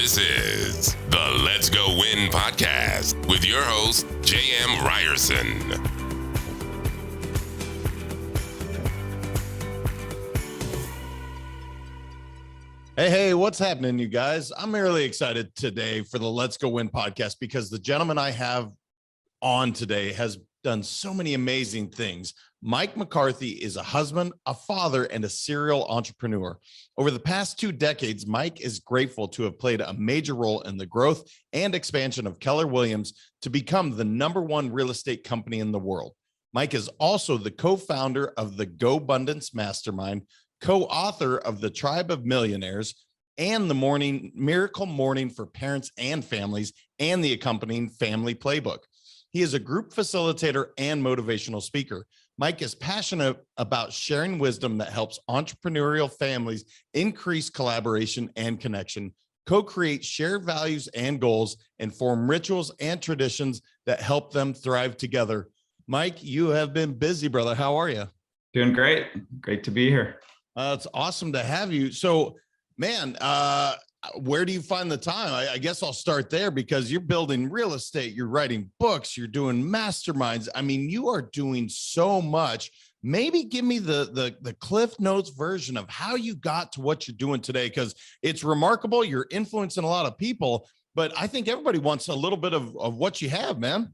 This is the Let's Go Win podcast with your host, J.M. Ryerson. Hey, what's happening, you guys? I'm really excited today for the Let's Go Win podcast because the gentleman I have on today has done so many amazing things. Mike McCarthy is a husband, a father, and a serial entrepreneur. Over the past 2 decades, Mike is grateful to have played a major role in the growth and expansion of Keller Williams to become the #1 real estate company in the world. Mike is also the co-founder of the GoBundance Mastermind, co-author of The Tribe of Millionaires, and the Miracle Morning for Parents and Families, and the accompanying Family Playbook. He is a group facilitator and motivational speaker. Mike is passionate about sharing wisdom that helps entrepreneurial families increase collaboration and connection, co-create shared values and goals, and form rituals and traditions that help them thrive together. Mike, you have been busy, brother. How are you? Doing great. Great to be here. It's awesome to have you. So, man, where do you find the time? I guess I'll start there because you're building real estate, you're writing books, you're doing masterminds. I mean, you are doing so much. Maybe give me the Cliff Notes version of how you got to what you're doing today, because it's remarkable. You're influencing a lot of people, but I think everybody wants a little bit of what you have, man.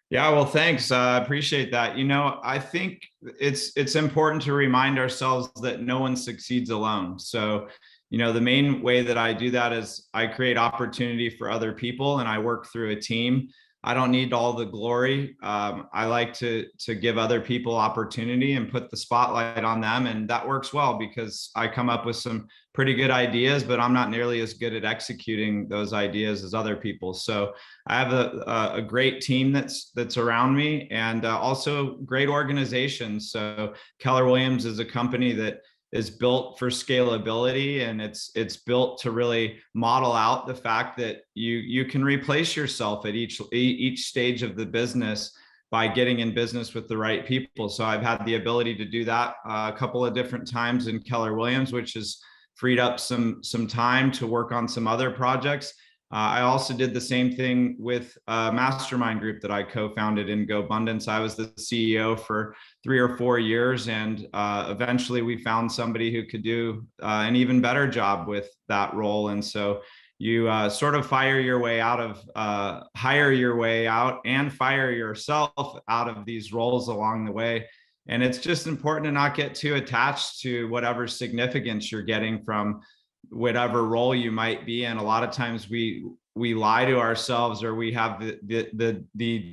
Yeah, well, thanks. I appreciate that. You know, I think it's important to remind ourselves that no one succeeds alone. So, you know, the main way that I do that is I create opportunity for other people and I work through a team. I don't need all the glory. I like to give other people opportunity and put the spotlight on them. And that works well because I come up with some pretty good ideas, but I'm not nearly as good at executing those ideas as other people. So I have a great team that's around me, and also great organizations. So Keller Williams is a company that is built for scalability, and it's built to really model out the fact that you can replace yourself at each stage of the business by getting in business with the right people. So I've had the ability to do that a couple of different times in Keller Williams, which has freed up some time to work on some other projects. I also did the same thing with a mastermind group that I co-founded in GoBundance. I was the CEO for 3 or 4 years, and eventually we found somebody who could do an even better job with that role. And so you sort of hire your way out and fire yourself out of these roles along the way. And it's just important to not get too attached to whatever significance you're getting from whatever role you might be in. A lot of times we lie to ourselves, or we have the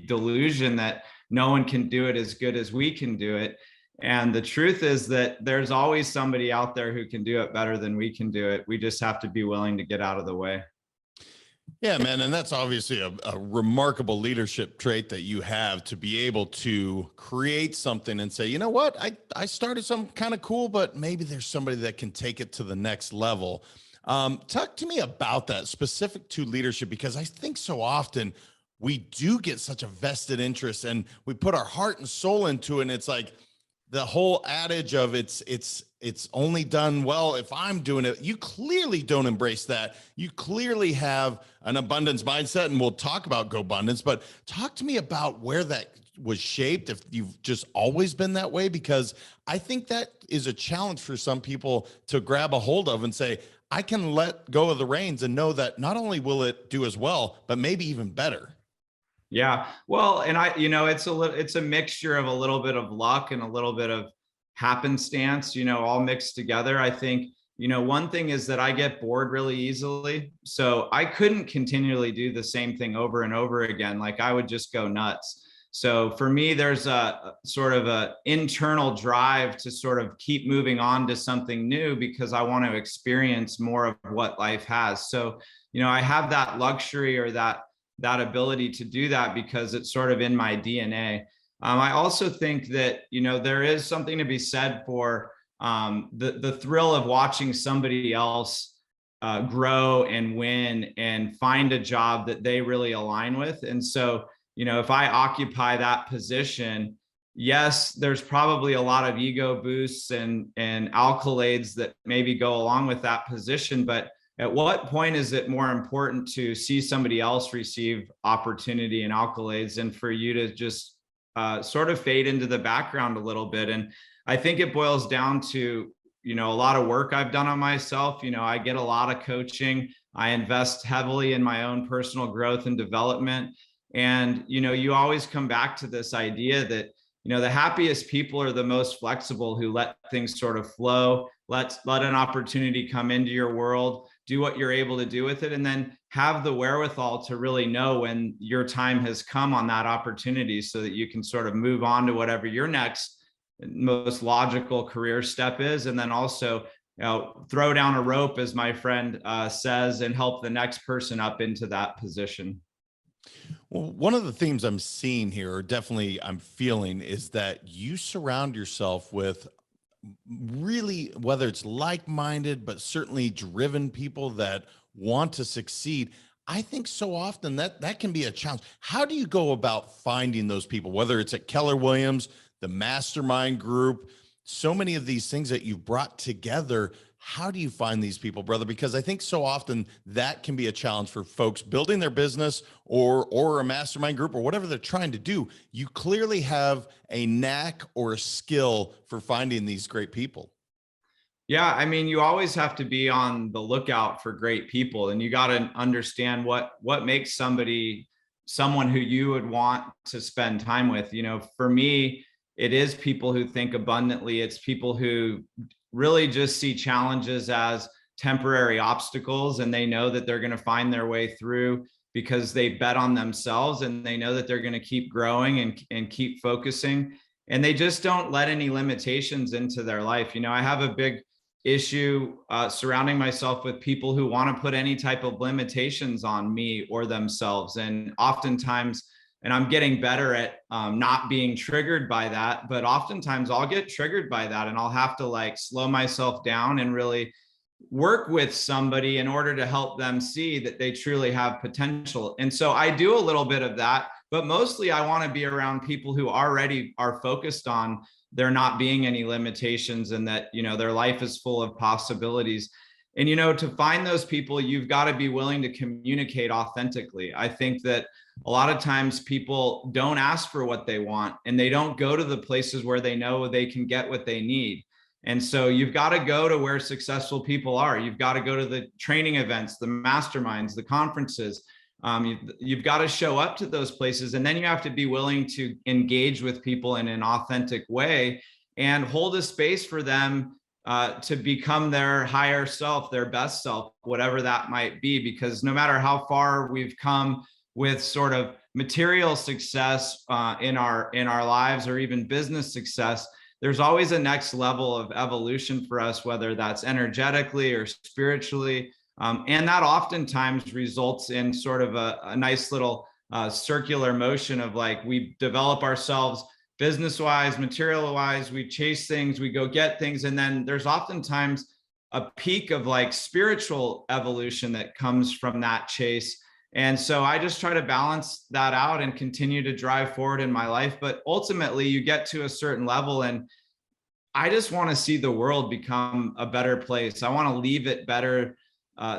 delusion that no one can do it as good as we can do it. And the truth is that there's always somebody out there who can do it better than we can do it. We just have to be willing to get out of the way. Yeah, man. And that's obviously a remarkable leadership trait that you have, to be able to create something and say, you know what, I started something kind of cool, but maybe there's somebody that can take it to the next level. Talk to me about that specific to leadership, because I think so often we do get such a vested interest and we put our heart and soul into it. And it's like the whole adage of it's only done well if I'm doing it. You clearly don't embrace that. You clearly have an abundance mindset, and we'll talk about GoBundance, but talk to me about where that was shaped, if you've just always been that way, because I think that is a challenge for some people to grab a hold of and say, I can let go of the reins and know that not only will it do as well, but maybe even better. Yeah, well, and it's a mixture of a little bit of luck and a little bit of happenstance, all mixed together. I think, one thing is that I get bored really easily. So I couldn't continually do the same thing over and over again. Like, I would just go nuts. So for me, there's a sort of a internal drive to sort of keep moving on to something new, because I want to experience more of what life has. So, I have that luxury, or that ability to do that, because it's sort of in my DNA. I also think that, there is something to be said for the thrill of watching somebody else grow and win and find a job that they really align with. And so, if I occupy that position, yes, there's probably a lot of ego boosts and accolades that maybe go along with that position, but at what point is it more important to see somebody else receive opportunity and accolades and for you to just sort of fade into the background a little bit? And I think it boils down to, a lot of work I've done on myself. I get a lot of coaching. I invest heavily in my own personal growth and development. And, you always come back to this idea that, the happiest people are the most flexible, who let things sort of flow, let an opportunity come into your world, do what you're able to do with it, and then have the wherewithal to really know when your time has come on that opportunity so that you can sort of move on to whatever your next most logical career step is. And then also, throw down a rope, as my friend says, and help the next person up into that position. Well, one of the themes I'm seeing here, or definitely I'm feeling, is that you surround yourself with really, whether it's like-minded, but certainly driven people that want to succeed. I think so often that can be a challenge. How do you go about finding those people, whether it's at Keller Williams, the Mastermind group, so many of these things that you've brought together? How do you find these people, brother? Because I think so often that can be a challenge for folks building their business or a mastermind group or whatever they're trying to do. You clearly have a knack or a skill for finding these great people. Yeah, I mean, you always have to be on the lookout for great people, and you got to understand what makes someone who you would want to spend time with. For me, it is people who think abundantly. It's people who really just see challenges as temporary obstacles, and they know that they're going to find their way through because they bet on themselves, and they know that they're going to keep growing and keep focusing, and they just don't let any limitations into their life. I have a big issue surrounding myself with people who want to put any type of limitations on me or themselves. And oftentimes, and I'm getting better at not being triggered by that, but oftentimes I'll get triggered by that, and I'll have to slow myself down and really work with somebody in order to help them see that they truly have potential. And so I do a little bit of that, but mostly I want to be around people who already are focused on there not being any limitations, and that, their life is full of possibilities. And, to find those people, you've got to be willing to communicate authentically. I think that a lot of times people don't ask for what they want, and they don't go to the places where they know they can get what they need. And so you've got to go to where successful people are. You've got to go to the training events, the masterminds, the conferences. You've got to show up to those places, and then you have to be willing to engage with people in an authentic way and hold a space for them to become their higher self, their best self, whatever that might be. Because no matter how far we've come with sort of material success in our lives, or even business success, there's always a next level of evolution for us, whether that's energetically or spiritually. And that oftentimes results in sort of a nice little circular motion of we develop ourselves business-wise, material-wise, we chase things, we go get things. And then there's oftentimes a peak of spiritual evolution that comes from that chase. And so I just try to balance that out and continue to drive forward in my life. But ultimately you get to a certain level, and I just want to see the world become a better place. I want to leave it better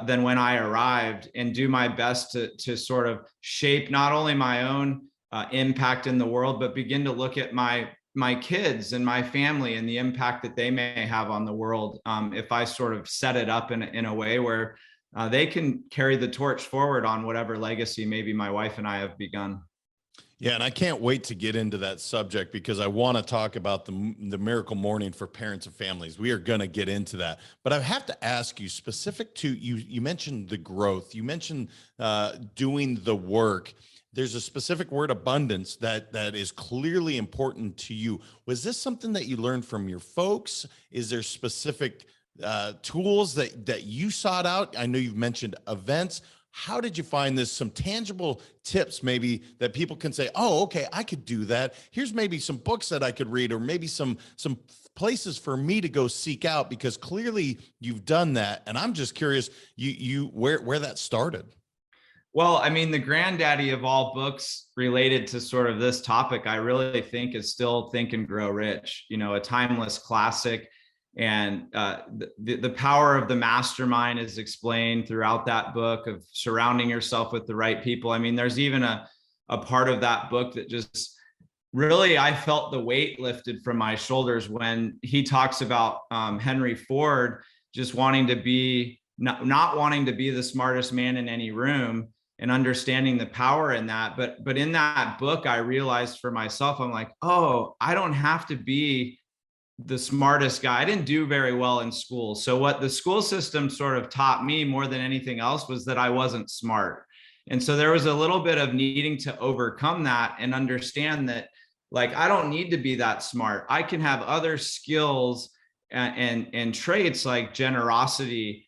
than when I arrived, and do my best to sort of shape not only my own impact in the world, but begin to look at my kids and my family and the impact that they may have on the world if I sort of set it up in a way where they can carry the torch forward on whatever legacy maybe my wife and I have begun. Yeah, and I can't wait to get into that subject, because I want to talk about the miracle morning for parents and families. We are going to get into that. But I have to ask you, specific to you mentioned the growth, you mentioned doing the work. There's a specific word, abundance, that is clearly important to you. Was this something that you learned from your folks? Is there specific tools that you sought out? I know you've mentioned events. How did you find this? Some tangible tips maybe that people can say, oh, okay, I could do that. Here's maybe some books that I could read, or maybe some places for me to go seek out, because clearly you've done that. And I'm just curious, where that started. Well, I mean, the granddaddy of all books related to sort of this topic, I really think, is still Think and Grow Rich, a timeless classic. And the power of the mastermind is explained throughout that book, of surrounding yourself with the right people. I mean, there's even a part of that book that just really, I felt the weight lifted from my shoulders when he talks about Henry Ford just wanting to be, not wanting to be the smartest man in any room, and understanding the power in that. But in that book, I realized for myself, I'm like, oh, I don't have to be the smartest guy. I didn't do very well in school. So what the school system sort of taught me more than anything else was that I wasn't smart. And so there was a little bit of needing to overcome that and understand that, like, I don't need to be that smart. I can have other skills and traits like generosity,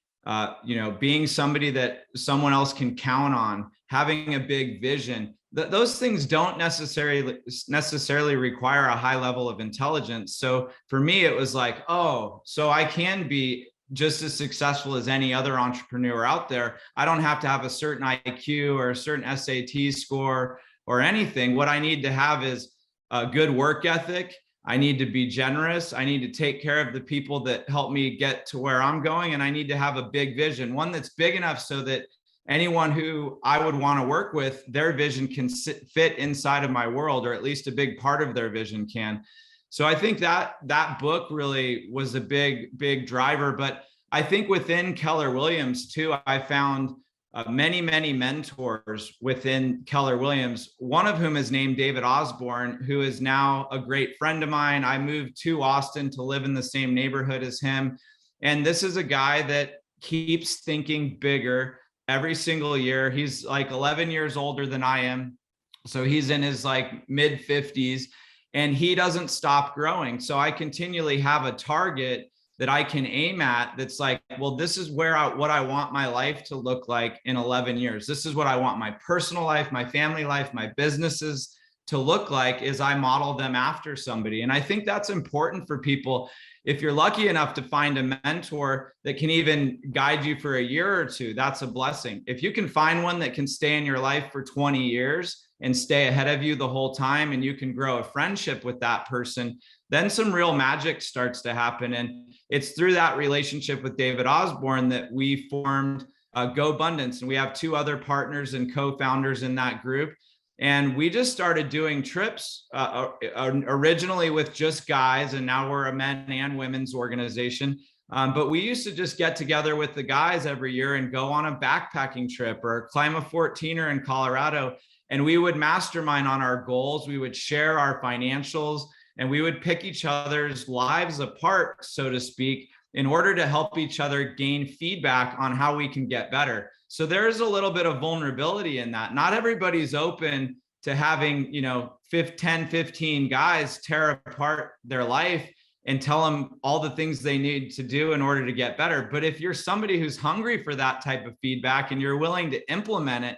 being somebody that someone else can count on, having a big vision. Those things don't necessarily require a high level of intelligence. So for me, it was like, oh, so I can be just as successful as any other entrepreneur out there. I don't have to have a certain IQ or a certain SAT score or anything. What I need to have is a good work ethic. I need to be generous. I need to take care of the people that help me get to where I'm going. And I need to have a big vision, one that's big enough so that anyone who I would want to work with, their vision can fit inside of my world, or at least a big part of their vision can. So I think that book really was a big driver. But I think within Keller Williams too, I found many mentors within Keller Williams, one of whom is named David Osborne, who is now a great friend of mine. I moved to Austin to live in the same neighborhood as him. And this is a guy that keeps thinking bigger every single year. He's like 11 years older than I am. So he's in his like mid 50s, and he doesn't stop growing. So I continually have a target that I can aim at that's like, well, this is what I want my life to look like in 11 years. This is what I want my personal life, my family life, my businesses to look like, is I model them after somebody. And I think that's important for people. If you're lucky enough to find a mentor that can even guide you for a year or two, that's a blessing. If you can find one that can stay in your life for 20 years and stay ahead of you the whole time, and you can grow a friendship with that person, then some real magic starts to happen. And it's through that relationship with David Osborne that we formed GoBundance. And we have two other partners and co-founders in that group. And we just started doing trips originally with just guys, and now we're a men and women's organization. But we used to just get together with the guys every year and go on a backpacking trip or climb a 14er in Colorado. And we would mastermind on our goals. We would share our financials, and we would pick each other's lives apart, so to speak, in order to help each other gain feedback on how we can get better. So there's a little bit of vulnerability in that. Not everybody's open to having, 10, 15 guys tear apart their life and tell them all the things they need to do in order to get better. But if you're somebody who's hungry for that type of feedback and you're willing to implement it,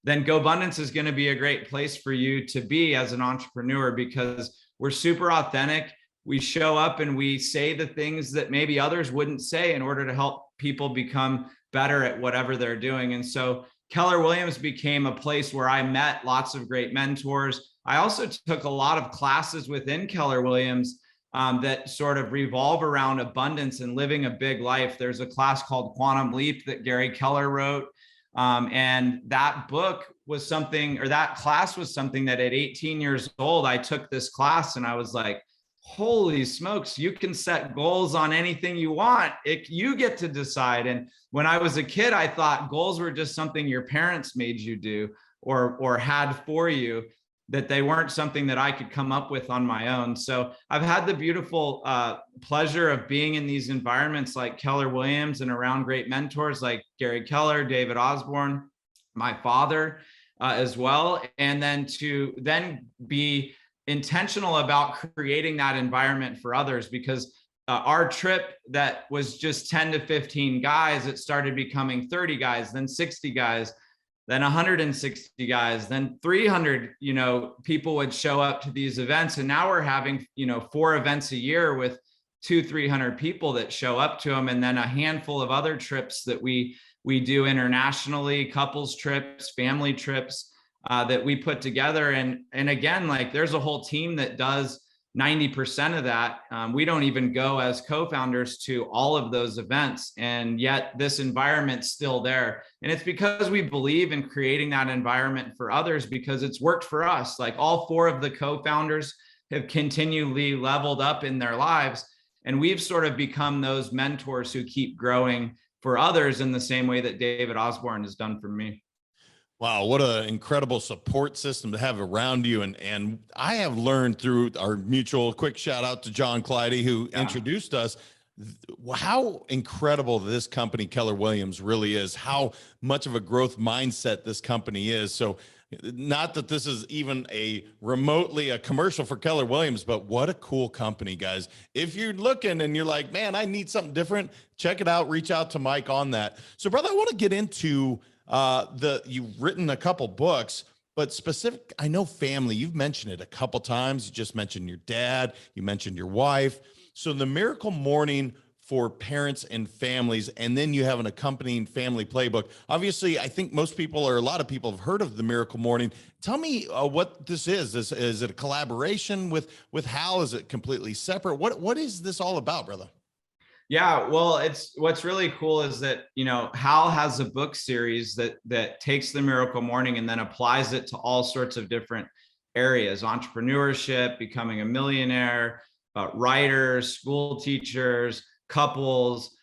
then GoBundance is going to be a great place for you to be as an entrepreneur, because we're super authentic. We show up and we say the things that maybe others wouldn't say in order to help people become better at whatever they're doing. And so Keller Williams became a place where I met lots of great mentors. I also took a lot of classes within Keller Williams that sort of revolve around abundance and living a big life. There's a class called Quantum Leap that Gary Keller wrote. And that book was something, or that class was something that at 18 years old, I took this class and I was like, holy smokes, you can set goals on anything you want. You get to decide. And when I was a kid, I thought goals were just something your parents made you do or had for you, that they weren't something that I could come up with on my own. So I've had the beautiful pleasure of being in these environments like Keller Williams and around great mentors like Gary Keller, David Osborne, my father as well. And then to be intentional about creating that environment for others, because our trip that was just 10 to 15 guys, it started becoming 30 guys, then 60 guys, then 160 guys, then 300, people would show up to these events. And now we're having, 4 events a year with 200-300 people that show up to them. And then a handful of other trips that we do internationally, couples trips, family trips that we put together. And again, like there's a whole team that does 90% of that, we don't even go as co-founders to all of those events. And yet this environment's still there. And it's because we believe in creating that environment for others, because it's worked for us. Like all 4 of the co-founders have continually leveled up in their lives. And we've sort of become those mentors who keep growing for others in the same way that David Osborne has done for me. Wow, what an incredible support system to have around you. And I have learned through our mutual, quick shout out to John Clyde, who introduced us, how incredible this company, Keller Williams, really is, how much of a growth mindset this company is. So not that this is even remotely a commercial for Keller Williams, but what a cool company, guys. If you're looking and you're like, man, I need something different, check it out, reach out to Mike on that. So brother, I want to get into you've written a couple books, but specific, I know family, you've mentioned it a couple times. You just mentioned your dad, you mentioned your wife. So the Miracle Morning for parents and families, and then you have an accompanying family playbook. Obviously, I think most people, or a lot of people, have heard of the Miracle Morning. Tell me what this is. Is it a collaboration with Hal? Is it completely separate? What is this all about, brother? Yeah, well, what's really cool is that, Hal has a book series that takes the Miracle Morning and then applies it to all sorts of different areas: entrepreneurship, becoming a millionaire, writers, school teachers, couples.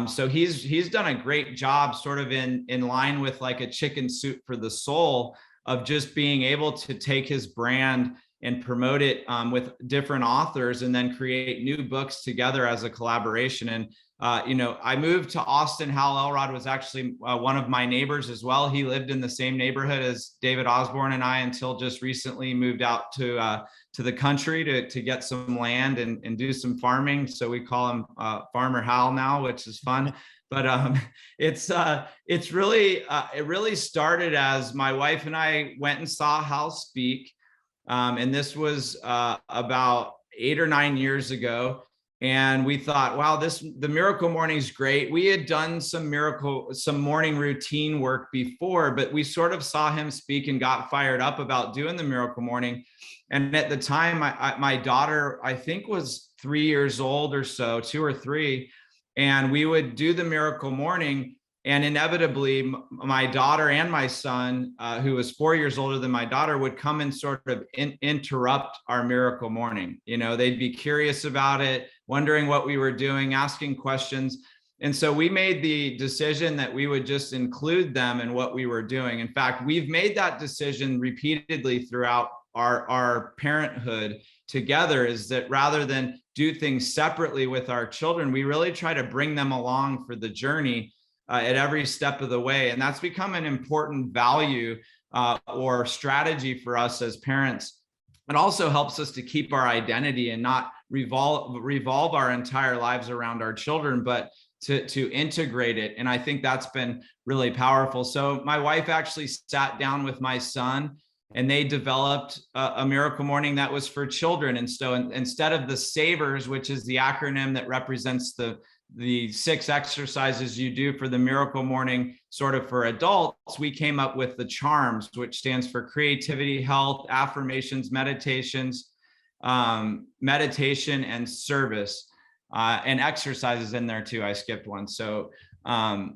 So he's done a great job, sort of in line with like a chicken soup for the soul, of just being able to take his brand and promote it with different authors, and then create new books together as a collaboration. And, I moved to Austin. Hal Elrod was actually one of my neighbors as well. He lived in the same neighborhood as David Osborne and I, until just recently moved out to the country to get some land and do some farming. So we call him Farmer Hal now, which is fun. But it really started as my wife and I went and saw Hal speak. And this was about 8 or 9 years ago. And we thought, wow, the Miracle Morning is great. We had done some morning routine work before, but we sort of saw him speak and got fired up about doing the Miracle Morning. And at the time, my daughter, I think, was 3 years old or so, 2 or 3. And we would do the Miracle Morning. And inevitably, my daughter and my son, who was 4 years older than my daughter, would come and sort of interrupt our Miracle Morning. They'd be curious about it, wondering what we were doing, asking questions. And so we made the decision that we would just include them in what we were doing. In fact, we've made that decision repeatedly throughout our parenthood together, is that rather than do things separately with our children, we really try to bring them along for the journey at every step of the way. And that's become an important value or strategy for us as parents. It also helps us to keep our identity and not revolve our entire lives around our children, but to integrate it. And I think that's been really powerful. So my wife actually sat down with my son, and they developed a Miracle Morning that was for children. And so instead of the SAVERS, which is the acronym that represents the 6 exercises you do for the Miracle Morning sort of for adults, we came up with the CHARMS, which stands for creativity, health, affirmations, meditations, meditation, and service, and exercises in there too. I skipped one. CHARMS,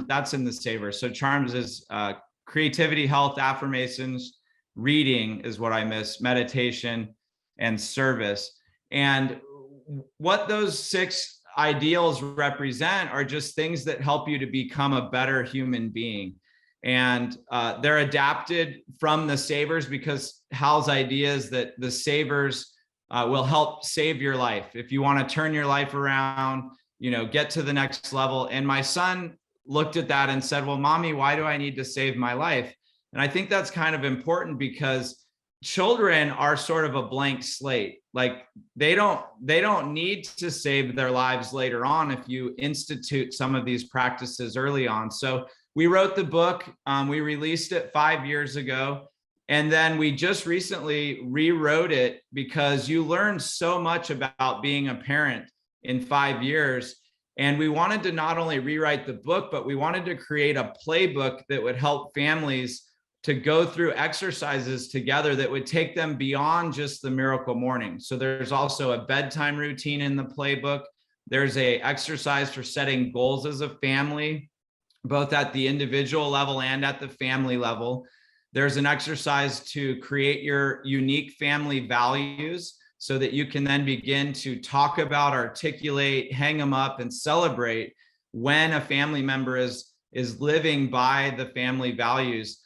that's in the SAVERS. So CHARMS is creativity, health, affirmations, reading is what I missed, meditation, and service. And what those 6 ideals represent are just things that help you to become a better human being. And they're adapted from the SAVERS, because Hal's idea is that the SAVERS will help save your life. If you want to turn your life around, get to the next level. And my son looked at that and said, well, Mommy, why do I need to save my life? And I think that's kind of important, because children are sort of a blank slate. Like they don't need to save their lives later on if you institute some of these practices early on. So we wrote the book, we released it 5 years ago. And then we just recently rewrote it, because you learn so much about being a parent in 5 years. And we wanted to not only rewrite the book, but we wanted to create a playbook that would help families to go through exercises together that would take them beyond just the miracle morning. So there's also a bedtime routine in the playbook. There's a exercise for setting goals as a family, both at the individual level and at the family level. There's an exercise to create your unique family values so that you can then begin to talk about, articulate, hang them up, and celebrate when a family member is living by the family values.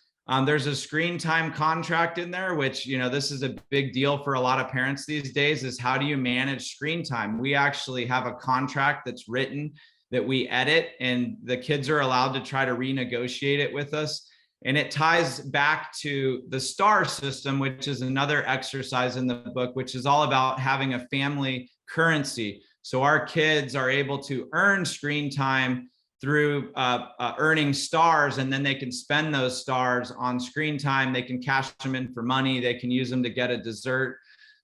There's a screen time contract in there, which, this is a big deal for a lot of parents these days, is how do you manage screen time? We actually have a contract that's written that we edit, and the kids are allowed to try to renegotiate it with us. And it ties back to the STAR system, which is another exercise in the book, which is all about having a family currency. So our kids are able to earn screen time through earning stars, and then they can spend those stars on screen time. They can cash them in for money. They can use them to get a dessert.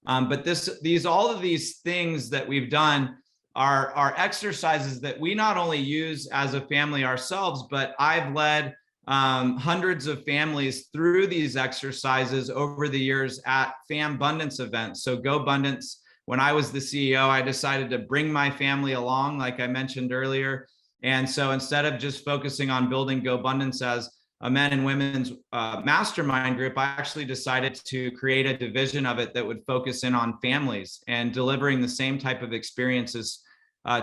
But all of these things that we've done are exercises that we not only use as a family ourselves, but I've led hundreds of families through these exercises over the years at FamBundance events. So GoBundance, when I was the CEO, I decided to bring my family along, like I mentioned earlier. And so instead of just focusing on building GoBundance as a men and women's mastermind group, I actually decided to create a division of it that would focus in on families and delivering the same type of experiences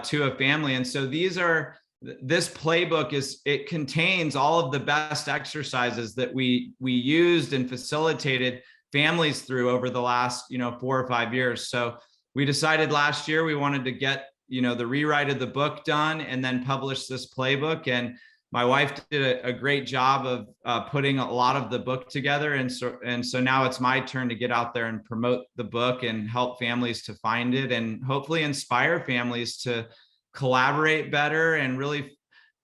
to a family. And so this playbook it contains all of the best exercises that we used and facilitated families through over the last 4 or 5 years. So we decided last year we wanted to get the rewrite of the book done and then publish this playbook. And my wife did a great job of putting a lot of the book together. And so now it's my turn to get out there and promote the book and help families to find it, and hopefully inspire families to collaborate better, and really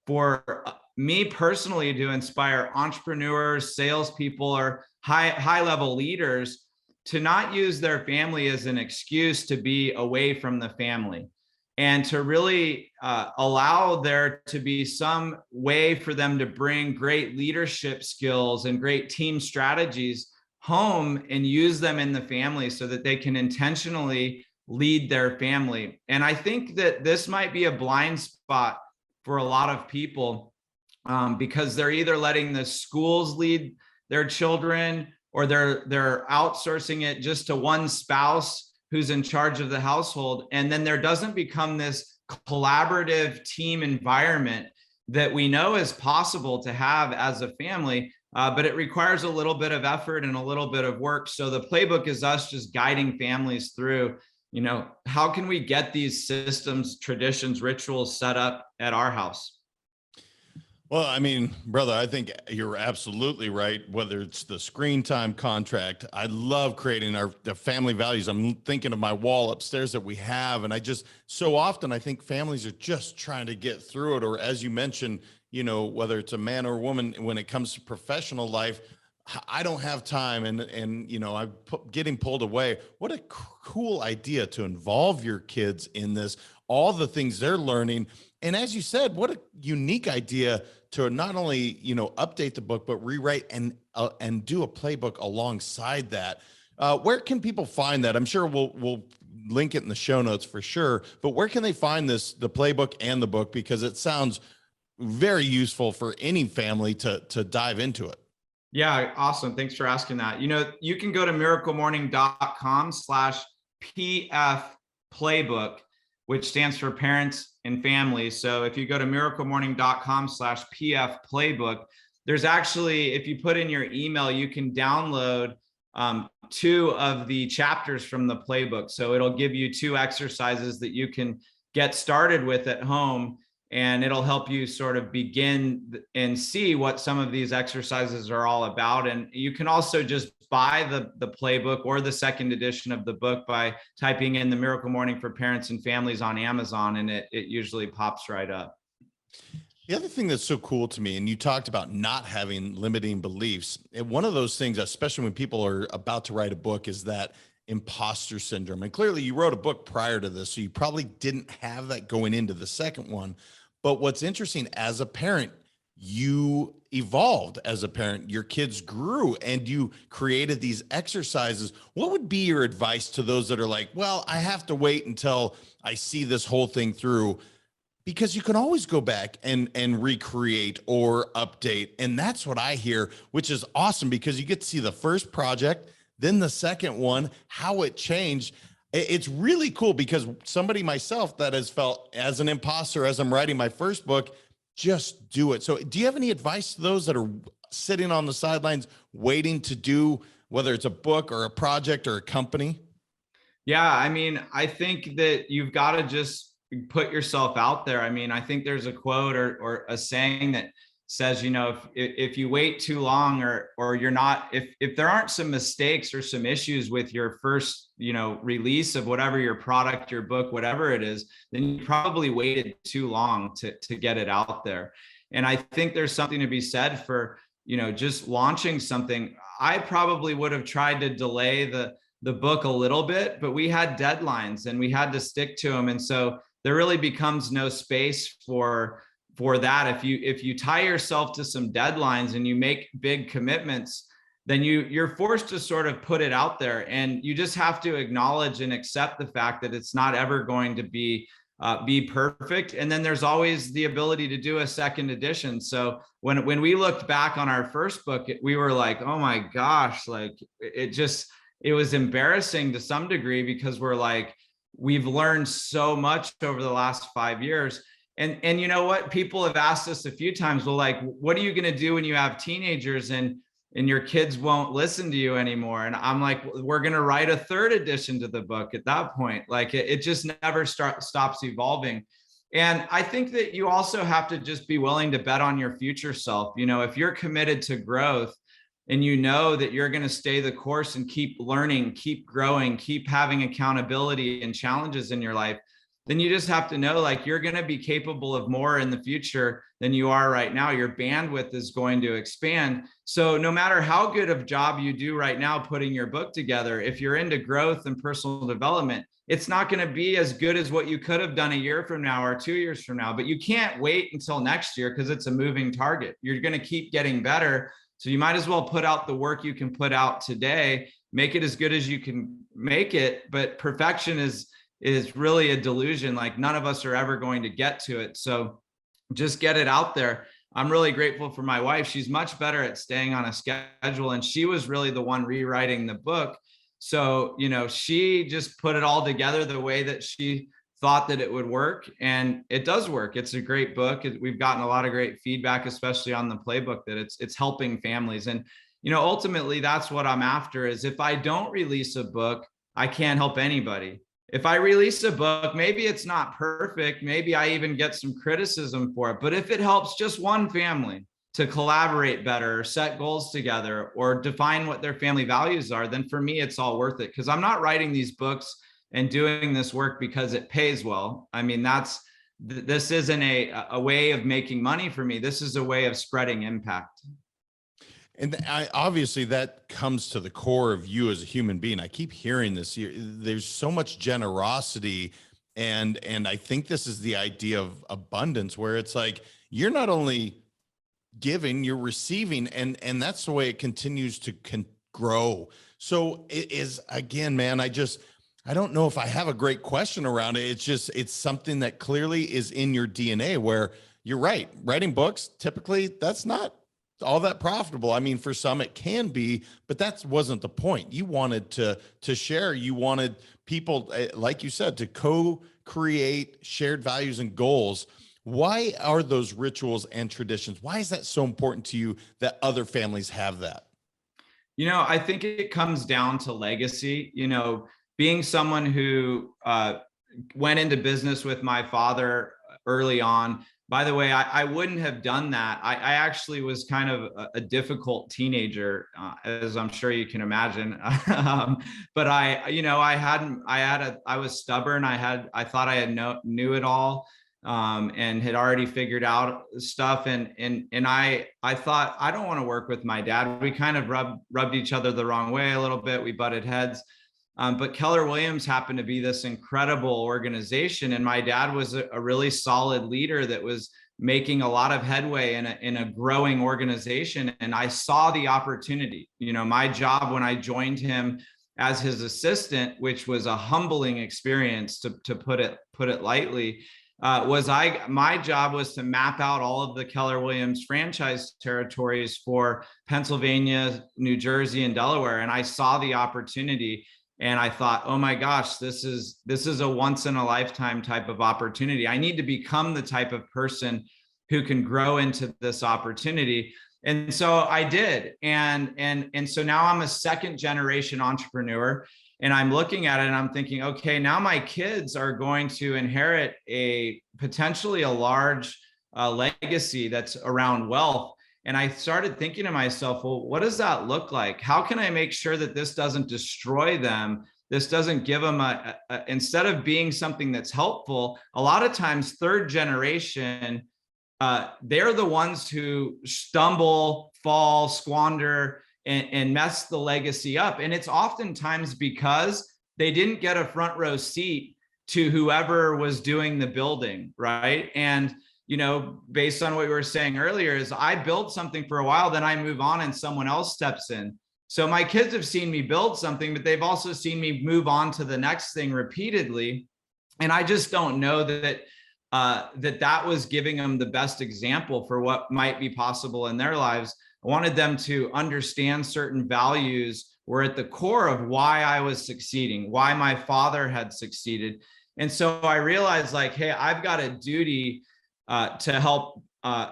for me personally to inspire entrepreneurs, salespeople, or high level leaders to not use their family as an excuse to be away from the family, and to really allow there to be some way for them to bring great leadership skills and great team strategies home and use them in the family so that they can intentionally lead their family. And I think that this might be a blind spot for a lot of people because they're either letting the schools lead their children, or they're outsourcing it just to one spouse who's in charge of the household. And then there doesn't become this collaborative team environment that we know is possible to have as a family, but it requires a little bit of effort and a little bit of work. So the playbook is us just guiding families through, how can we get these systems, traditions, rituals set up at our house? Well, I mean, brother, I think you're absolutely right. Whether it's the screen time contract, I love creating the family values. I'm thinking of my wall upstairs that we have. And so often I think families are just trying to get through it. Or as you mentioned, whether it's a man or a woman, when it comes to professional life, I don't have time. And I'm getting pulled away. What a cool idea to involve your kids in this, all the things they're learning. And as you said, what a unique idea to not only, update the book, but rewrite and do a playbook alongside that. Where can people find that? I'm sure we'll link it in the show notes for sure, but where can they find the playbook and the book? Because it sounds very useful for any family to dive into it. Yeah, awesome. Thanks for asking that. You can go to miraclemorning.com/PF playbook, which stands for parents and families. So if you go to miraclemorning.com/PF playbook, there's actually, if you put in your email, you can download 2 of the chapters from the playbook. So it'll give you 2 exercises that you can get started with at home, and it'll help you sort of begin and see what some of these exercises are all about. And you can also just buy the playbook or the second edition of the book by typing in the Miracle Morning for Parents and Families on Amazon, and it usually pops right up. The other thing that's so cool to me, and you talked about not having limiting beliefs, and one of those things, especially when people are about to write a book, is that imposter syndrome. And clearly you wrote a book prior to this, so you probably didn't have that going into the second one. But what's interesting as a parent, you evolved as a parent, your kids grew, and you created these exercises. What would be your advice to those that are like, well, I have to wait until I see this whole thing through? Because you can always go back and recreate or update. And that's what I hear, which is awesome, because you get to see the first project, then the second one, how it changed. It's really cool, because somebody myself that has felt as an imposter as I'm writing my first book, just do it. So do you have any advice to those that are sitting on the sidelines waiting to do, whether it's a book or a project or a company? Yeah, I mean, I think that you've got to just put yourself out there. I mean, I think there's a quote or a saying that says, you know, if you wait too long, or you're not, if there aren't some mistakes or some issues with your first, you know, release of whatever your product, your book, whatever it is, then you probably waited too long to get it out there. And I think there's something to be said for, you know, just launching something. I probably would have tried to delay the book a little bit, but we had deadlines and we had to stick to them. And so there really becomes no space for that. If you tie yourself to some deadlines and you make big commitments, then you're forced to sort of put it out there, and you just have to acknowledge and accept the fact that it's not ever going to be perfect. And then there's always the ability to do a second edition. So when we looked back on our first book, we were like, oh my gosh, like it was embarrassing to some degree, because we're like, we've learned so much over the last 5 years. And you know what? People have asked us a few times, well, like, what are you going to do when you have teenagers and your kids won't listen to you anymore? And I'm like, we're going to write a third edition to the book at that point. Like it just never stops evolving. And I think that you also have to just be willing to bet on your future self. You know, if you're committed to growth, and you know that you're going to stay the course and keep learning, keep growing, keep having accountability and challenges in your life, then you just have to know, like, you're going to be capable of more in the future than you are right now. Your bandwidth is going to expand. So no matter how good of a job you do right now putting your book together, if you're into growth and personal development, it's not going to be as good as what you could have done a year from now or 2 years from now. But you can't wait until next year, because it's a moving target. You're going to keep getting better. So you might as well put out the work you can put out today, make it as good as you can make it. But perfection is really a delusion. Like, none of us are ever going to get to it. So just get it out there. I'm really grateful for my wife. She's much better at staying on a schedule, and she was really the one rewriting the book. So, you know, she just put it all together the way that she thought that it would work, and it does work. It's a great book. We've gotten a lot of great feedback, especially on the playbook, that it's helping families. And, you know, ultimately that's what I'm after, is if I don't release a book, I can't help anybody. If I release a book, maybe it's not perfect. Maybe I even get some criticism for it. But if it helps just one family to collaborate better, or set goals together, or define what their family values are, then for me, it's all worth it. Because I'm not writing these books and doing this work because it pays well. I mean, this isn't a way of making money for me. This is a way of spreading impact. And obviously that comes to the core of you as a human being. I keep hearing this. There's so much generosity. And I think this is the idea of abundance, where it's like, you're not only giving, you're receiving. And that's the way it continues to grow. So it is, again, man, I don't know if I have a great question around it. It's something that clearly is in your DNA, where you're right. Writing books, typically that's not all that profitable. I mean, for some it can be, but that wasn't the point. You wanted to share. You wanted people, like you said, to co-create shared values and goals. Why are those rituals and traditions? Why is that so important to you that other families have that? You know, I think it comes down to legacy. You know, being someone who went into business with my father early on. By the way, I wouldn't have done that. I actually was kind of a difficult teenager, as I'm sure you can imagine. But I was stubborn. I thought I knew it all, and had already figured out stuff. And I thought, I don't want to work with my dad. We kind of rubbed each other the wrong way a little bit. We butted heads. But Keller Williams happened to be this incredible organization. And my dad was a really solid leader that was making a lot of headway in a growing organization. And I saw the opportunity. My job when I joined him as his assistant, which was a humbling experience to put it lightly, my job was to map out all of the Keller Williams franchise territories for Pennsylvania, New Jersey, and Delaware. And I saw the opportunity. And I thought, oh my gosh, this is a once in a lifetime type of opportunity. I need to become the type of person who can grow into this opportunity. And so I did. And so now I'm a second generation entrepreneur, and I'm looking at it and I'm thinking, okay, now my kids are going to inherit potentially a large legacy that's around wealth. And I started thinking to myself, well, what does that look like? How can I make sure that this doesn't destroy them? This doesn't give them instead of being something that's helpful, a lot of times third generation, they're the ones who stumble, fall, squander, and mess the legacy up. And it's oftentimes because they didn't get a front row seat to whoever was doing the building, right? And based on what we were saying earlier, is I build something for a while, then I move on and someone else steps in. So my kids have seen me build something, but they've also seen me move on to the next thing repeatedly. And I just don't know that that was giving them the best example for what might be possible in their lives. I wanted them to understand certain values were at the core of why I was succeeding, why my father had succeeded. And so I realized, like, hey, I've got a duty to help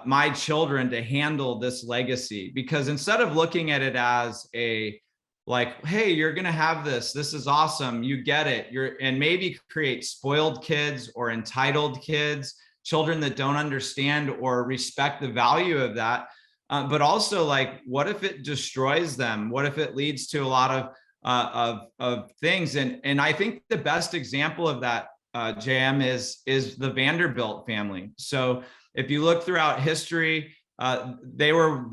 my children to handle this legacy, because instead of looking at it as hey, you're going to have this is awesome, you get it, and maybe create spoiled kids or entitled kids, children that don't understand or respect the value of that. But also, like, what if it destroys them? What if it leads to a lot of things? And I think the best example of that, JM, is the Vanderbilt family. So if you look throughout history, they were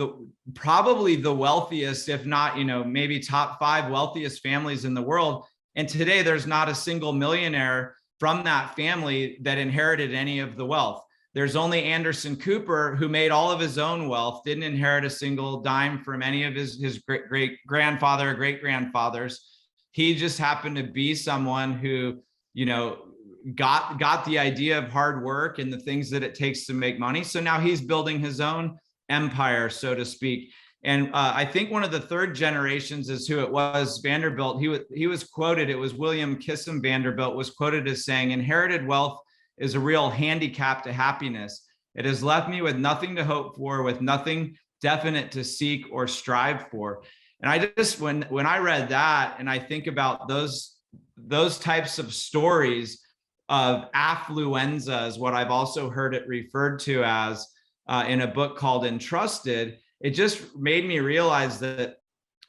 probably the wealthiest, if not, maybe top 5 wealthiest families in the world. And today there's not a single millionaire from that family that inherited any of the wealth. There's only Anderson Cooper, who made all of his own wealth, didn't inherit a single dime from any of his great-grandfather or great-grandfathers. He just happened to be someone who, got the idea of hard work and the things that it takes to make money. So now he's building his own empire, so to speak. And I think one of the third generations is who it was, Vanderbilt. He was quoted, it was William Kissam Vanderbilt was quoted as saying, "Inherited wealth is a real handicap to happiness. It has left me with nothing to hope for, with nothing definite to seek or strive for." And I just, when I read that, and I think about those types of stories of affluenza, is what I've also heard it referred to as in a book called Entrusted, it just made me realize that,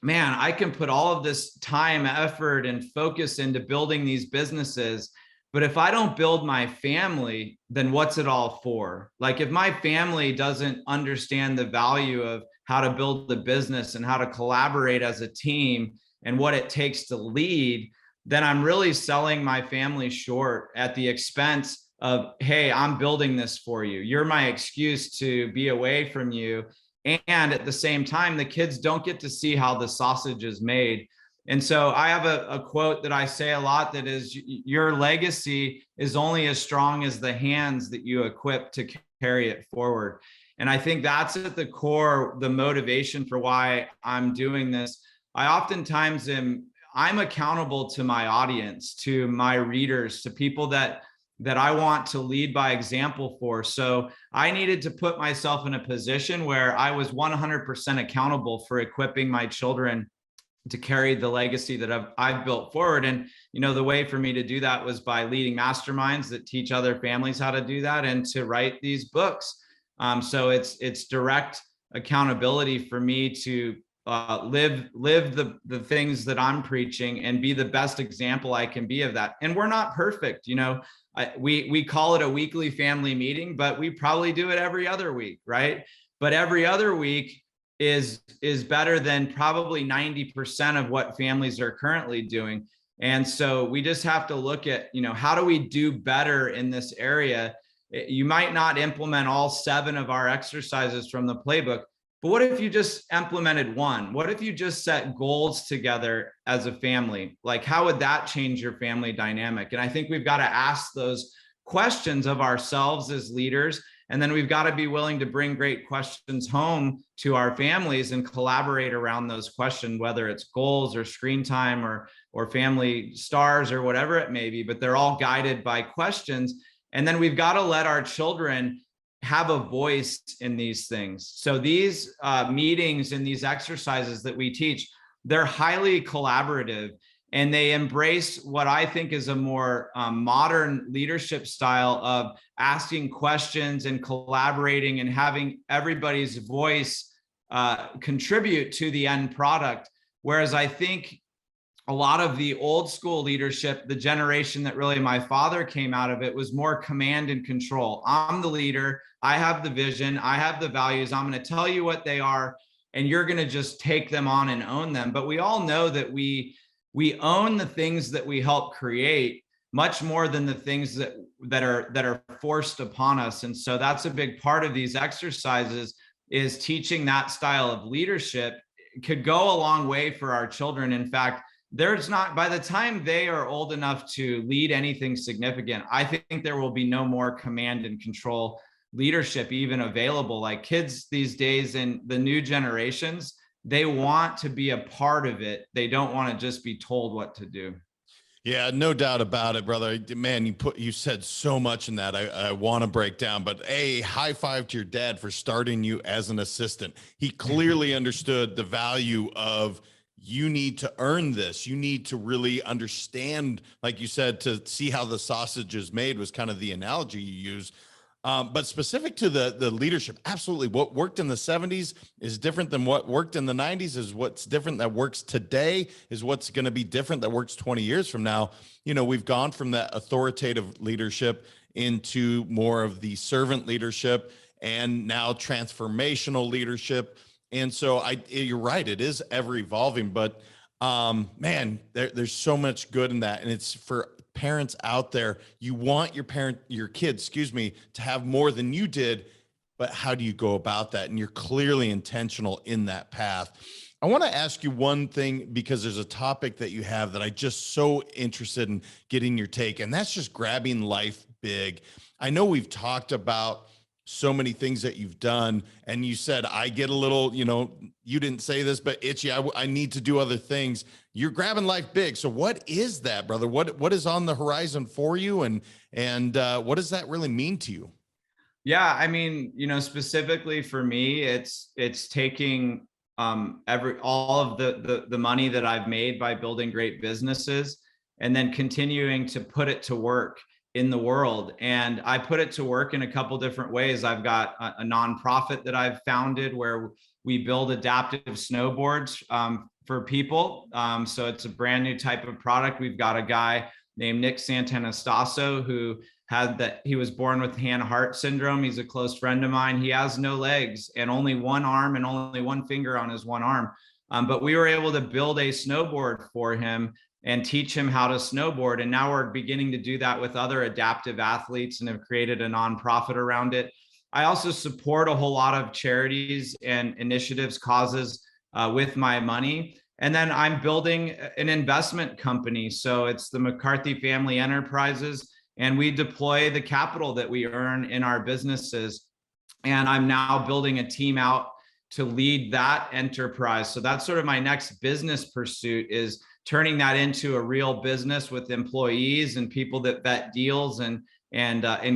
man, I can put all of this time, effort, and focus into building these businesses, but if I don't build my family, then what's it all for? Like, if my family doesn't understand the value of how to build the business and how to collaborate as a team and what it takes to lead, then I'm really selling my family short at the expense of, hey, I'm building this for you. You're my excuse to be away from you. And at the same time, the kids don't get to see how the sausage is made. And so I have a quote that I say a lot that is, your legacy is only as strong as the hands that you equip to carry it forward. And I think that's at the core, the motivation for why I'm doing this. I oftentimes I'm accountable to my audience, to my readers, to people that I want to lead by example for. So I needed to put myself in a position where I was 100% accountable for equipping my children to carry the legacy that I've built forward. And, the way for me to do that was by leading masterminds that teach other families how to do that and to write these books. So it's direct accountability for me to live the things that I'm preaching and be the best example I can be of that. And we're not perfect. We call it a weekly family meeting, but we probably do it every other week, right? But every other week is better than probably 90% of what families are currently doing. And so we just have to look at, how do we do better in this area? You might not implement all 7 of our exercises from the playbook, but what if you just implemented one? What if you just set goals together as a family? Like, how would that change your family dynamic? And I think we've got to ask those questions of ourselves as leaders. And then we've got to be willing to bring great questions home to our families and collaborate around those questions, whether it's goals or screen time or family stars or whatever it may be, but they're all guided by questions. And then we've got to let our children have a voice in these things. So these meetings and these exercises that we teach, they're highly collaborative, and they embrace what I think is a more modern leadership style of asking questions and collaborating and having everybody's voice contribute to the end product. Whereas I think a lot of the old school leadership, the generation that really my father came out of, it was more command and control. I'm the leader. I have the vision. I have the values. I'm going to tell you what they are, and you're going to just take them on and own them. But we all know that we own the things that we help create much more than the things that are forced upon us. And so that's a big part of these exercises, is teaching that style of leadership. It could go a long way for our children. In fact, there's not, by the time they are old enough to lead anything significant, I think there will be no more command and control leadership even available. Like, kids these days and the new generations, they want to be a part of it. They don't want to just be told what to do. Yeah, no doubt about it, brother. Man, you said so much in that I want to break down, but high five to your dad for starting you as an assistant. He clearly understood the value of, you need to earn this. You need to really understand, like you said, to see how the sausage is made was kind of the analogy you use. But specific to the leadership, absolutely. What worked in the 70s is different than what worked in the 90s, is what's different that works today is what's going to be different that works 20 years from now. We've gone from that authoritative leadership into more of the servant leadership, and now transformational leadership. And so you're right, it is ever evolving, but man, there's so much good in that. And it's for parents out there. You want your kids, to have more than you did, but how do you go about that? And you're clearly intentional in that path. I want to ask you one thing, because there's a topic that you have that I just so interested in getting your take, and that's just grabbing life big. I know we've talked about so many things that you've done, and you said, I get a little, you didn't say this, but itchy. I need to do other things. You're grabbing life big. So what is that, brother? What is on the horizon for you? And what does that really mean to you? Yeah. I mean, specifically for me, it's taking all of the money that I've made by building great businesses, and then continuing to put it to work in the world. And I put it to work in a couple different ways. I've got a nonprofit that I've founded where we build adaptive snowboards for people. So it's a brand new type of product. We've got a guy named Nick Santanastasso who he was born with hand-heart syndrome. He's a close friend of mine. He has no legs and only one arm and only one finger on his one arm. But we were able to build a snowboard for him and teach him how to snowboard. And now we're beginning to do that with other adaptive athletes and have created a nonprofit around it. I also support a whole lot of charities and initiatives, causes with my money. And then I'm building an investment company. So it's the McCarthy Family Enterprises, and we deploy the capital that we earn in our businesses. And I'm now building a team out to lead that enterprise. So that's sort of my next business pursuit, is turning that into a real business with employees and people that vet deals and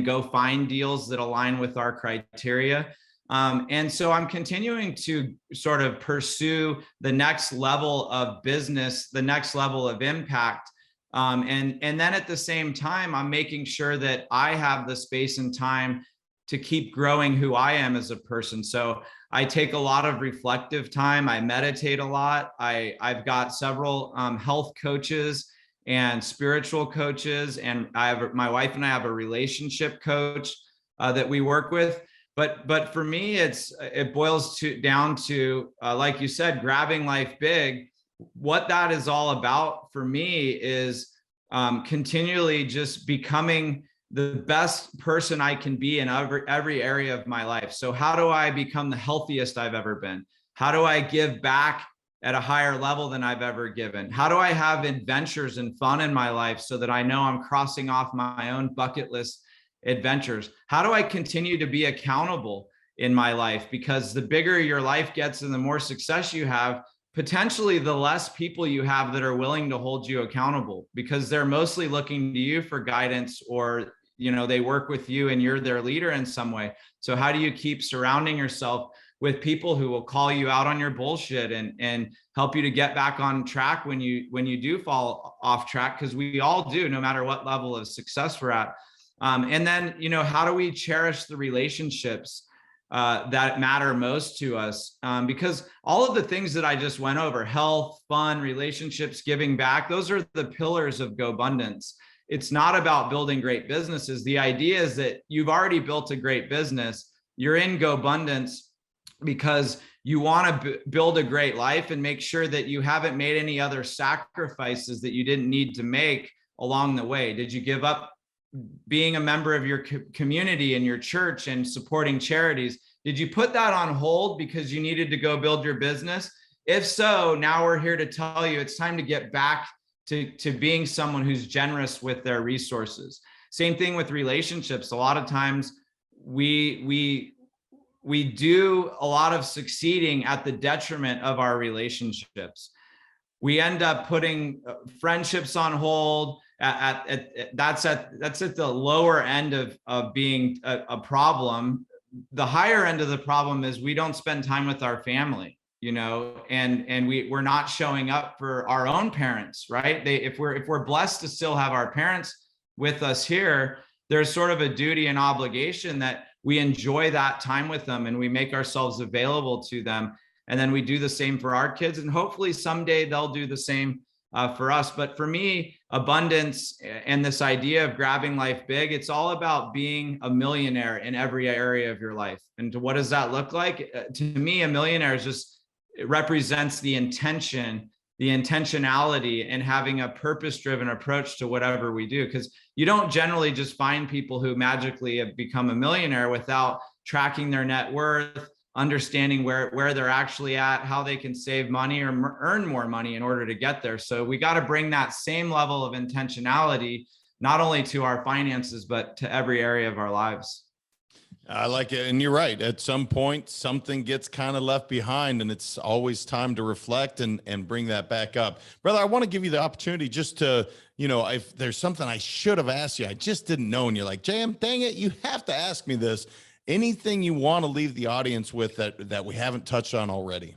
go find deals that align with our criteria. And so I'm continuing to sort of pursue the next level of business, the next level of impact. And then at the same time, I'm making sure that I have the space and time to keep growing who I am as a person. So I take a lot of reflective time. I meditate a lot. I've got several health coaches and spiritual coaches, and my wife and I have a relationship coach that we work with. But for me, it boils down to like you said, grabbing life big. what that is all about for me is continually just becoming the best person I can be in every area of my life. So how do I become the healthiest I've ever been? How do I give back at a higher level than I've ever given? How do I have adventures and fun in my life so that I know I'm crossing off my own bucket list adventures? How do I continue to be accountable in my life? Because the bigger your life gets and the more success you have, potentially the less people you have that are willing to hold you accountable, because they're mostly looking to you for guidance, or they work with you and you're their leader in some way. So how do you keep surrounding yourself with people who will call you out on your bullshit and help you to get back on track when you do fall off track? Because we all do, no matter what level of success we're at. And then, how do we cherish the relationships that matter most to us? Because all of the things that I just went over, health, fun, relationships, giving back, those are the pillars of GoBundance. It's not about building great businesses. The idea is that you've already built a great business. You're in GoBundance because you want to build a great life and make sure that you haven't made any other sacrifices that you didn't need to make along the way. Did you give up being a member of your community and your church and supporting charities? Did you put that on hold because you needed to go build your business? If so, now we're here to tell you it's time to get back to being someone who's generous with their resources. Same thing with relationships. A lot of times we do a lot of succeeding at the detriment of our relationships. We end up putting friendships on hold. That's at the lower end of being a problem. The higher end of the problem is we don't spend time with our family, and we're not showing up for our own parents, right? If we're blessed to still have our parents with us here, there's sort of a duty and obligation that we enjoy that time with them and we make ourselves available to them. And then we do the same for our kids, and hopefully someday they'll do the same for us. But for me, abundance and this idea of grabbing life big, it's all about being a millionaire in every area of your life. And what does that look like? To me, a millionaire is just, it represents the intentionality, and having a purpose-driven approach to whatever we do. Because you don't generally just find people who magically have become a millionaire without tracking their net worth, understanding where they're actually at, how they can save money or earn more money in order to get there. So we got to bring that same level of intentionality, not only to our finances, but to every area of our lives. I like it. And you're right. At some point, something gets kind of left behind, and it's always time to reflect and bring that back up. Brother, I want to give you the opportunity just to, if there's something I should have asked you, I just didn't know. And you're like, JM, dang it, you have to ask me this. Anything you want to leave the audience with that we haven't touched on already?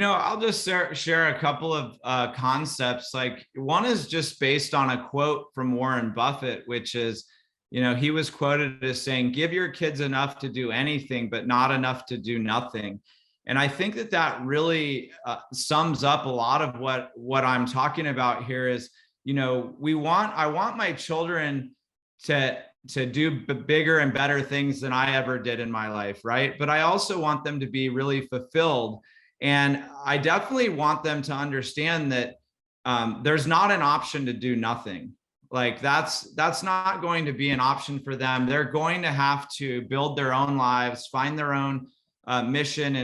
I'll just share a couple of concepts. Like, one is just based on a quote from Warren Buffett, which is, he was quoted as saying, give your kids enough to do anything, but not enough to do nothing. And I think that really sums up a lot of what I'm talking about here is, I want my children to do bigger and better things than I ever did in my life, right? But I also want them to be really fulfilled. And I definitely want them to understand that there's not an option to do nothing. Like that's not going to be an option for them. They're going to have to build their own lives, find their own mission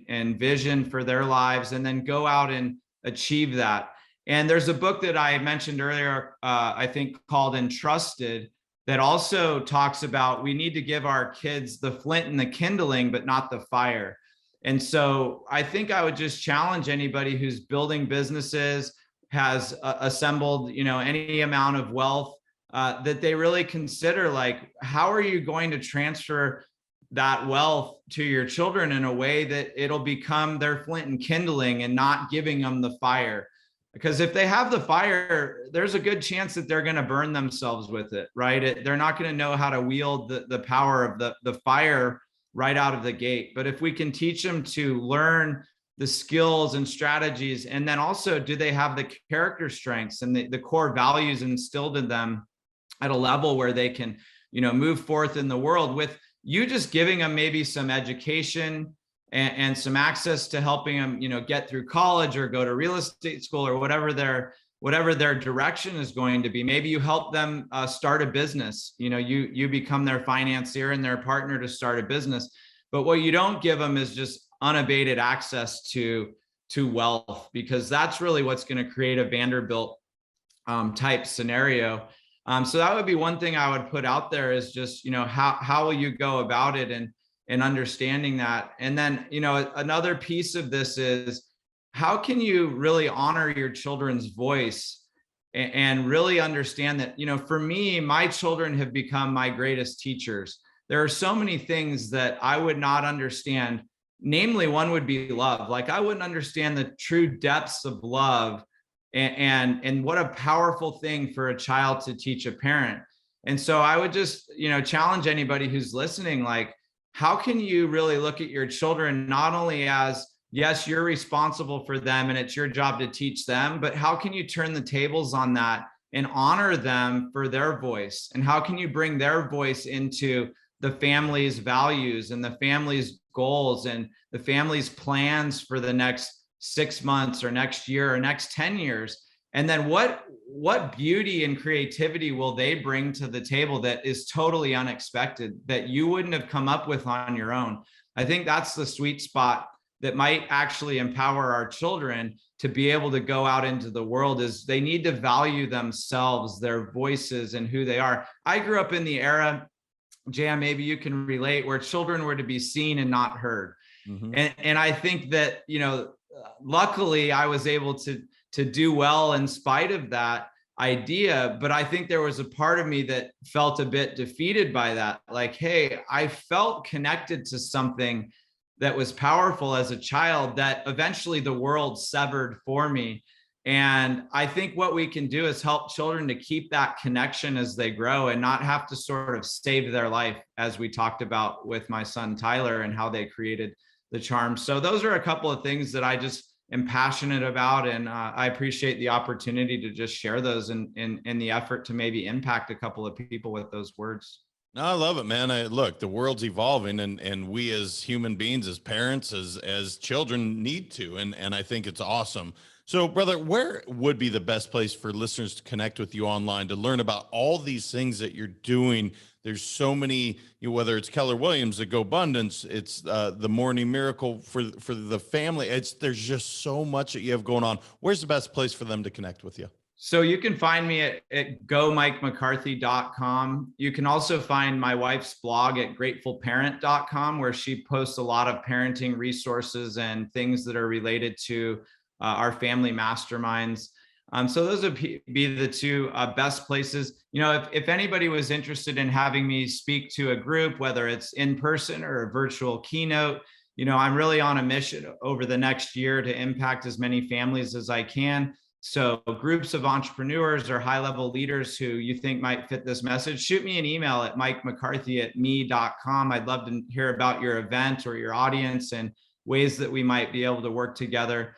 and vision for their lives, and then go out and achieve that. And there's a book that I mentioned earlier, I think called Entrusted, that also talks about we need to give our kids the flint and the kindling, but not the fire. And so I think I would just challenge anybody who's building businesses, has assembled, any amount of wealth, that they really consider, like, how are you going to transfer that wealth to your children in a way that it'll become their flint and kindling, and not giving them the fire? Because if they have the fire, there's a good chance that they're going to burn themselves with it, right? They're not going to know how to wield the power of the fire right out of the gate. But if we can teach them to learn the skills and strategies, and then also, do they have the character strengths and the core values instilled in them at a level where they can, move forth in the world with you just giving them maybe some education, and some access to helping them, get through college or go to real estate school or whatever their direction is going to be. Maybe you help them start a business. You become their financier and their partner to start a business. But what you don't give them is just unabated access to wealth, because that's really what's going to create a Vanderbilt type scenario. So that would be one thing I would put out there, is just, how will you go about it, and understanding that. And then, another piece of this is, how can you really honor your children's voice and really understand that, for me, my children have become my greatest teachers. There are so many things that I would not understand. Namely, one would be love. Like, I wouldn't understand the true depths of love, and what a powerful thing for a child to teach a parent. And so I would just, challenge anybody who's listening, like, how can you really look at your children not only as, yes, you're responsible for them and it's your job to teach them, but how can you turn the tables on that and honor them for their voice? And how can you bring their voice into the family's values and the family's goals and the family's plans for the next 6 months or next year or next 10 years? And then what beauty and creativity will they bring to the table that is totally unexpected, that you wouldn't have come up with on your own? I think that's the sweet spot that might actually empower our children to be able to go out into the world. Is they need to value themselves, their voices, and who they are. I grew up in the era, Jam, maybe you can relate, where children were to be seen and not heard. Mm-hmm. And I think that, luckily I was able to do well in spite of that idea. But I think there was a part of me that felt a bit defeated by that. Like, hey, I felt connected to something that was powerful as a child that eventually the world severed for me. And I think what we can do is help children to keep that connection as they grow and not have to sort of save their life, as we talked about with my son Tyler and how they created the charm. So those are a couple of things that I just am passionate about, and I appreciate the opportunity to just share those in the effort to maybe impact a couple of people with those words. No, I love it, man. Look, the world's evolving, and we as human beings, as parents, as children need to, and I think it's awesome. So, brother, where would be the best place for listeners to connect with you online to learn about all these things that you're doing? There's so many, whether it's Keller Williams, the Go Abundance, it's the Morning Miracle for the family. There's just so much that you have going on. Where's the best place for them to connect with you? So you can find me at gomikemccarthy.com. You can also find my wife's blog at gratefulparent.com, where she posts a lot of parenting resources and things that are related to our family masterminds. So those would be the two best places. If anybody was interested in having me speak to a group, whether it's in person or a virtual keynote, I'm really on a mission over the next year to impact as many families as I can. So groups of entrepreneurs or high-level leaders who you think might fit this message, shoot me an email at mikemccarthy@me.com. I'd love to hear about your event or your audience and ways that we might be able to work together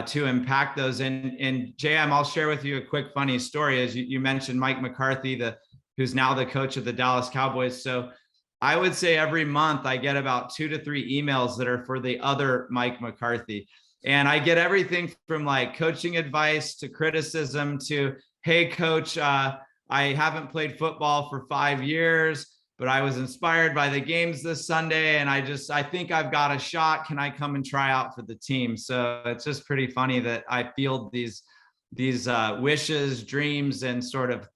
to impact those. And JM, I'll share with you a quick funny story. As you mentioned, Mike McCarthy, who's now the coach of the Dallas Cowboys. So I would say every month I get about 2 to 3 emails that are for the other Mike McCarthy. And I get everything from like coaching advice to criticism to, hey, coach, I haven't played football for 5 years, but I was inspired by the games this Sunday. And I think I've got a shot. Can I come and try out for the team? So it's just pretty funny that I field these wishes, dreams, and sort of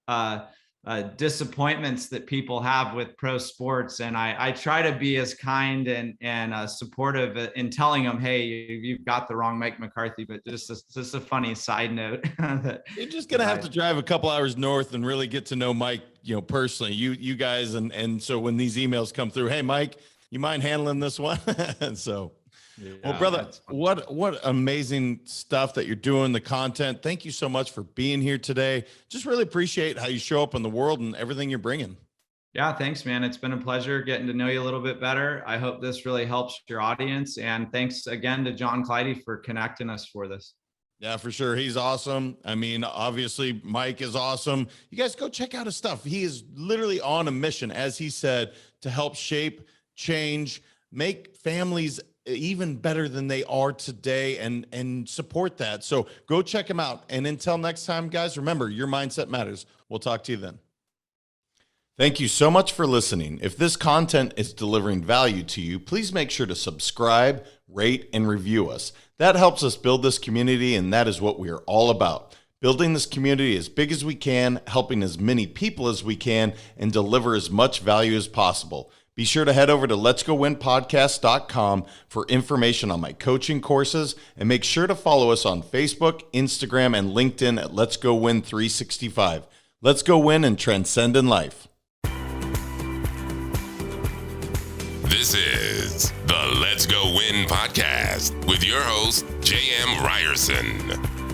disappointments that people have with pro sports. And I try to be as kind and supportive in telling them, hey, you've got the wrong Mike McCarthy. But just a funny side note. You're just going to have to drive a couple hours north and really get to know Mike, personally, you guys. And so when these emails come through, hey, Mike, you mind handling this one? And so, yeah, well, brother, what amazing stuff that you're doing, the content. Thank you so much for being here today. Just really appreciate how you show up in the world and everything you're bringing. Yeah, thanks, man. It's been a pleasure getting to know you a little bit better. I hope this really helps your audience. And thanks again to John Clyde for connecting us for this. Yeah, for sure. He's awesome. I mean, obviously, Mike is awesome. You guys go check out his stuff. He is literally on a mission, as he said, to help shape, change, make families even better than they are today and support that. So go check them out. And until next time, guys, remember, your mindset matters. We'll talk to you then. Thank you so much for listening. If this content is delivering value to you, please make sure to subscribe, rate, and review us. That helps us build this community, and that is what we are all about. Building this community as big as we can, helping as many people as we can, and deliver as much value as possible. Be sure to head over to letsgowinpodcast.com for information on my coaching courses, and make sure to follow us on Facebook, Instagram, and LinkedIn at Let's Go Win 365. Let's go win and transcend in life. This is the Let's Go Win podcast with your host, J.M. Ryerson.